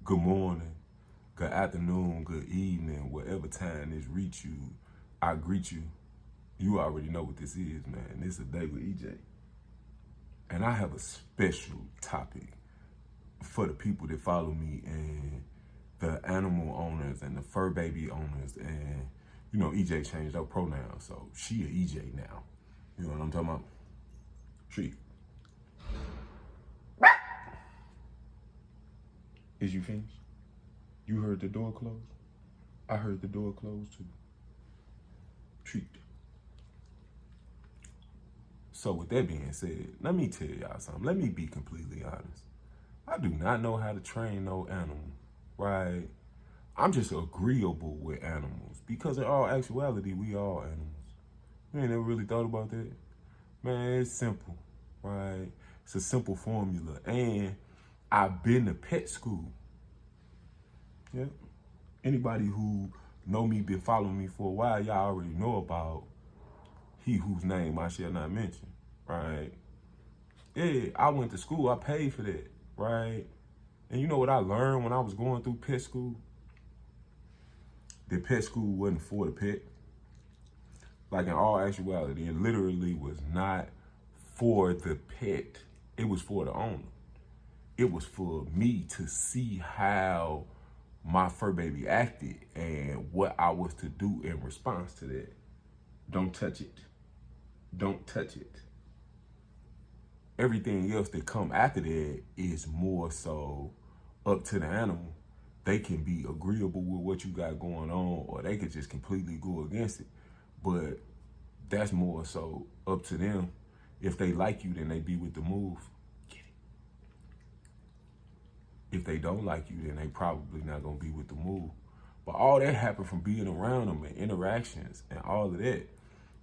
good morning, good afternoon, good evening, whatever time this reach you, I greet you. You already know what this is, man. This is a day with EJ. And I have a special topic for the people that follow me and the animal owners and the fur baby owners. And, EJ changed her pronouns, so she a EJ now. You know what I'm talking about? She. Is you finished? You heard the door close? I heard the door close too. Treat. So with that being said, let me tell y'all something. Let me be completely honest. I do not know how to train no animal, right? I'm just agreeable with animals because in all actuality, we all animals. You ain't never really thought about that? Man, it's simple, right? It's a simple formula. And I've been to pet school. Yep. Anybody who know me, been following me for a while, y'all already know about he whose name I shall not mention, right? Yeah, I went to school. I paid for that, right? And you know what I learned when I was going through pet school? That pet school wasn't for the pet. Like in all actuality, it literally was not for the pet. It was for the owner. It was for me to see how my fur baby acted and what I was to do in response to that. Don't touch it. Don't touch it. Everything else that come after that is more so up to the animal. They can be agreeable with what you got going on, or they could just completely go against it. But that's more so up to them. If they like you, then they be with the move. Get it. If they don't like you, then they probably not gonna be with the move. But all that happened from being around them and interactions and all of that.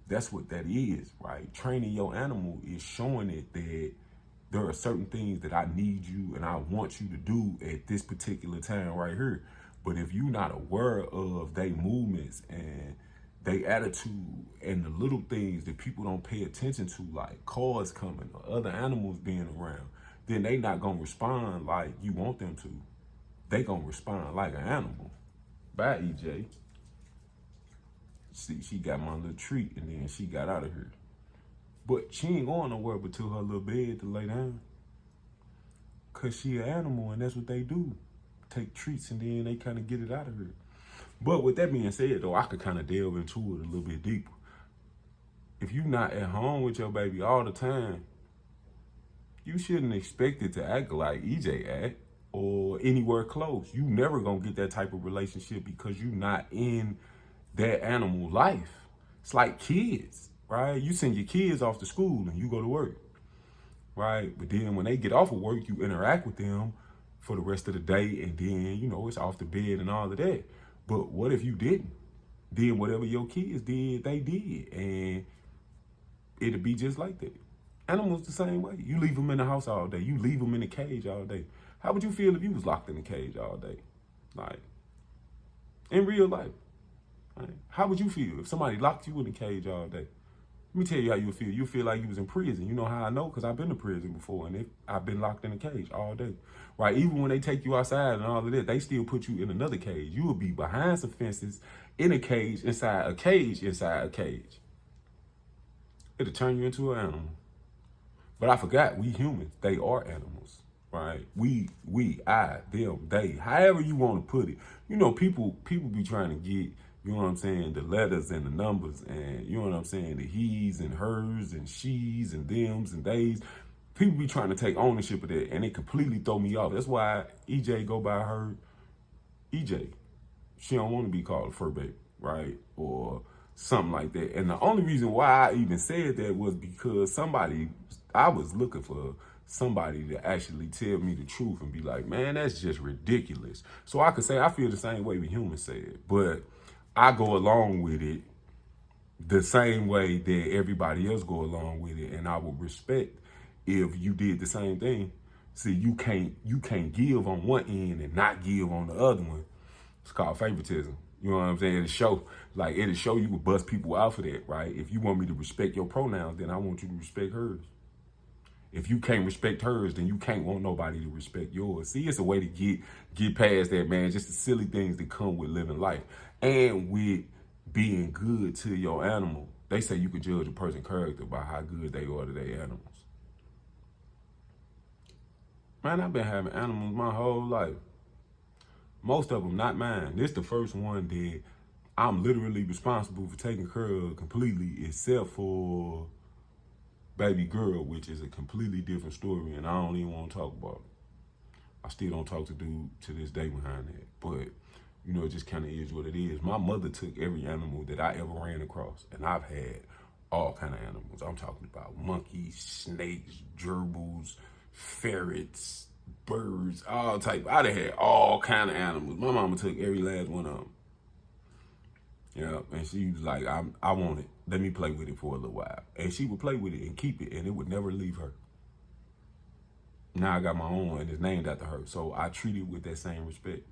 That's what that is, right? Training your animal is showing it that there are certain things that I need you and I want you to do at this particular time right here. But if you're not aware of their movements and their attitude and the little things that people don't pay attention to, like cars coming or other animals being around, then they not gonna respond like you want them to. They gonna respond like an animal. Bye, EJ. See, she got my little treat and then she got out of here. But she ain't going nowhere but to her little bed to lay down. Cause she an animal and that's what they do. Take treats and then they kind of get it out of her. But with that being said though, I could kind of delve into it a little bit deeper. If you're not at home with your baby all the time, you shouldn't expect it to act like EJ act or anywhere close. You never gonna get that type of relationship because you're not in that animal life. It's like kids, right? You send your kids off to school and you go to work, right? But then when they get off of work, you interact with them for the rest of the day and then, it's off the bed and all of that. But what if you didn't? Then whatever your kids did, they did. And it'd be just like that. Animals the same way. You leave them in the house all day. You leave them in the cage all day. How would you feel if you was locked in the cage all day? Like, in real life. Right? How would you feel if somebody locked you in the cage all day? Let me tell you how you feel. You feel like you was in prison. You know how I know? Because I've been to prison before and I've been locked in a cage all day. Right? Even when they take you outside and all of that, they still put you in another cage. You will be behind some fences in a cage, inside a cage, inside a cage. It'll turn you into an animal. But I forgot, we humans, they are animals. Right? We, I, them, they, however you want to put it. People be trying to get, you know what I'm saying, the letters and the numbers and, you know what I'm saying, the he's and hers and she's and thems and theys. People be trying to take ownership of that and it completely throw me off. That's why EJ go by her EJ. She don't want to be called a fur baby, right? Or something like that. And the only reason why I even said that was because I was looking for somebody to actually tell me the truth and be like, man, that's just ridiculous. So I could say I feel the same way the humans say it, but I go along with it the same way that everybody else go along with it, and I would respect if you did the same thing. See, you can't give on one end and not give on the other one. It's called favoritism. You know what I'm saying? It'll show you would bust people out for that, right? If you want me to respect your pronouns, then I want you to respect hers. If you can't respect hers, then you can't want nobody to respect yours. See, it's a way to get past that, man. Just the silly things that come with living life and with being good to your animal. They say you can judge a person's character by how good they are to their animals. Man, I've been having animals my whole life. Most of them not mine. This the first one that I'm literally responsible for taking care of completely, except for baby girl, which is a completely different story, and I don't even want to talk about it. I still don't talk to dude to this day behind that, but you know, it just kind of is what it is. My mother took every animal that I ever ran across, and I've had all kind of animals. I'm talking about monkeys, snakes, gerbils, ferrets, birds, all type. I'd have had all kind of animals. My mama took every last one of them. Yeah, and she was like, I want it. Let me play with it for a little while. And she would play with it and keep it, and it would never leave her. Now I got my own, and it's named after her. So I treat it with that same respect.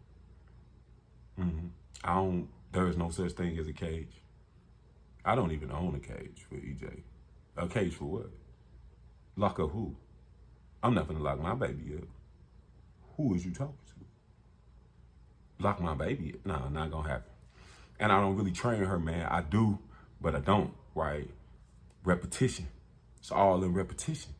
There is no such thing as a cage. I don't even own a cage for EJ. A cage for what? Lock up who? I'm not gonna lock my baby up. Who is you talking to? Lock my baby up? Nah, not gonna happen. And I don't really train her, man. I do, but I don't, right? Repetition. It's all in repetition.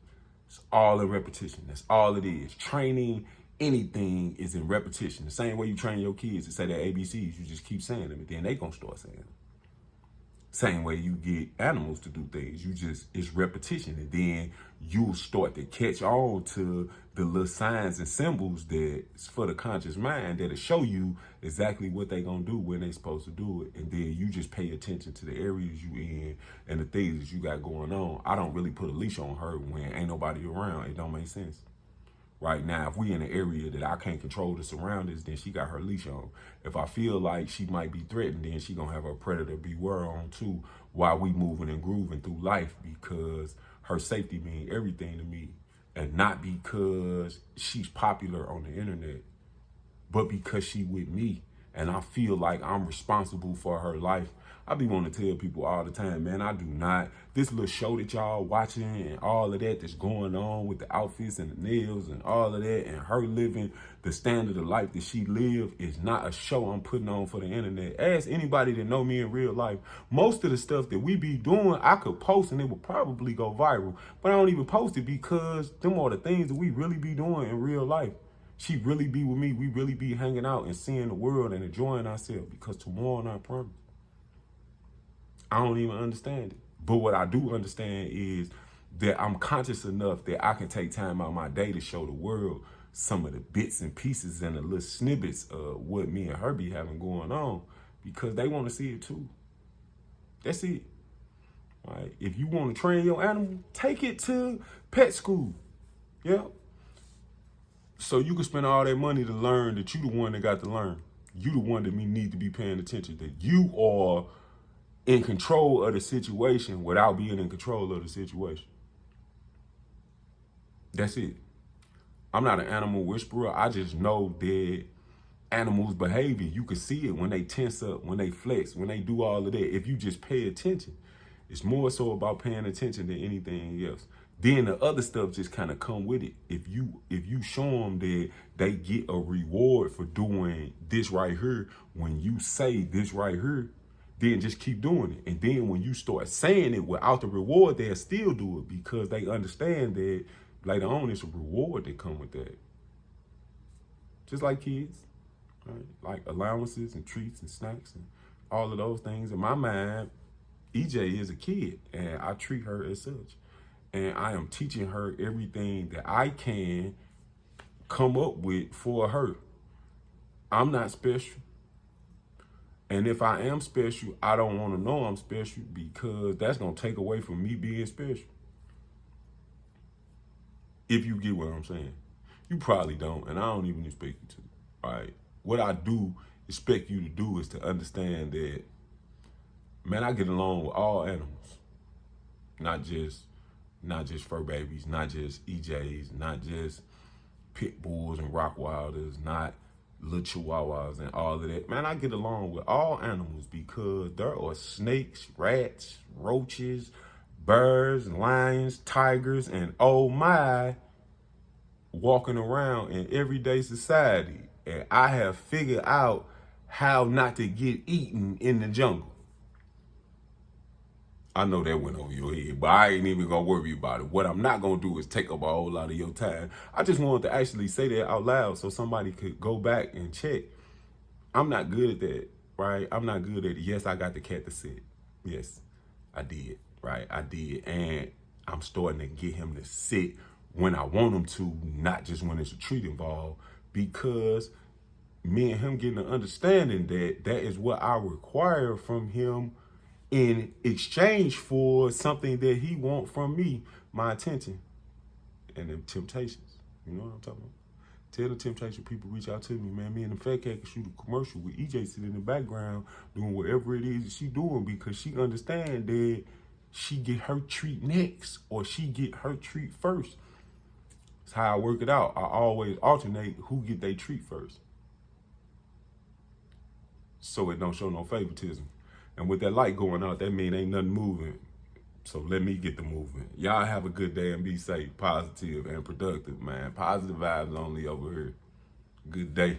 It's all in repetition. That's all it is. Training anything is in repetition. The same way you train your kids to say their ABCs, you just keep saying them, and then they gonna start saying them. Same way you get animals to do things. It's repetition, and then you'll start to catch on to the little signs and symbols that's for the conscious mind that'll show you exactly what they gonna do when they supposed to do it. And then you just pay attention to the areas you in and the things that you got going on. I don't really put a leash on her when ain't nobody around. It don't make sense. Right now, if we in an area that I can't control the surroundings, then she got her leash on. If I feel like she might be threatened, then she gonna have her predator beware on too while we moving and grooving through life, because her safety means everything to me. And not because she's popular on the internet, but because she with me. And I feel like I'm responsible for her life. I be wanting to tell people all the time, man, I do not. This little show that y'all watching and all of that that's going on with the outfits and the nails and all of that, and her living the standard of life that she live, is not a show I'm putting on for the internet. Ask anybody that know me in real life. Most of the stuff that we be doing, I could post and it would probably go viral. But I don't even post it because them are the things that we really be doing in real life. She really be with me. We really be hanging out and seeing the world and enjoying ourselves, because tomorrow, I promise, I don't even understand it. But what I do understand is that I'm conscious enough that I can take time out of my day to show the world some of the bits and pieces and the little snippets of what me and her be having going on, because they want to see it too. That's it. All right. If you want to train your animal, take it to pet school. Yeah. So you can spend all that money to learn that you the one that got to learn. You the one that need to be paying attention, that you are in control of the situation without being in control of the situation. That's it. I'm not an animal whisperer. I just know that animals' behavior, you can see it when they tense up, when they flex, when they do all of that. If you just pay attention, it's more so about paying attention than anything else. Then the other stuff just kind of come with it. If you show them that they get a reward for doing this right here, when you say this right here, then just keep doing it. And then when you start saying it without the reward, they'll still do it, because they understand that later on it's a reward that come with that. Just like kids, right? Like allowances and treats and snacks and all of those things. In my mind, EJ is a kid, and I treat her as such. And I am teaching her everything that I can come up with for her. I'm not special. And if I am special, I don't want to know I'm special, because that's going to take away from me being special. If you get what I'm saying. You probably don't, and I don't even expect you to, right? What I do expect you to do is to understand that, man, I get along with all animals. Not just fur babies, not just EJs, not just pit bulls and Rockwilders, not little Chihuahuas and all of that. Man, I get along with all animals, because there are snakes, rats, roaches, Bears, lions, tigers, and oh my, walking around in everyday society. And I have figured out how not to get eaten in the jungle. I know that went over your head, but I ain't even gonna worry about it. What I'm not gonna do is take up a whole lot of your time. I just wanted to actually say that out loud so somebody could go back and check. I'm not good at that, right? I'm not good at it. Yes, I got the cat to sit. Yes, I did, right? I did. And I'm starting to get him to sit when I want him to, not just when there's a treat involved, because me and him getting an understanding that that is what I require from him in exchange for something that he want from me, my attention and them temptations. You know what I'm talking about? Tell the temptation people reach out to me, man. Me and the fat cat can shoot a commercial with EJ sitting in the background doing whatever it is that she doing because she understand that she get her treat next or she get her treat first. That's how I work it out. I always alternate who get their treat first, so it don't show no favoritism. And with that light going out, that mean ain't nothing moving. So let me get the movement. Y'all have a good day and be safe, positive, and productive, man. Positive vibes only over here. Good day.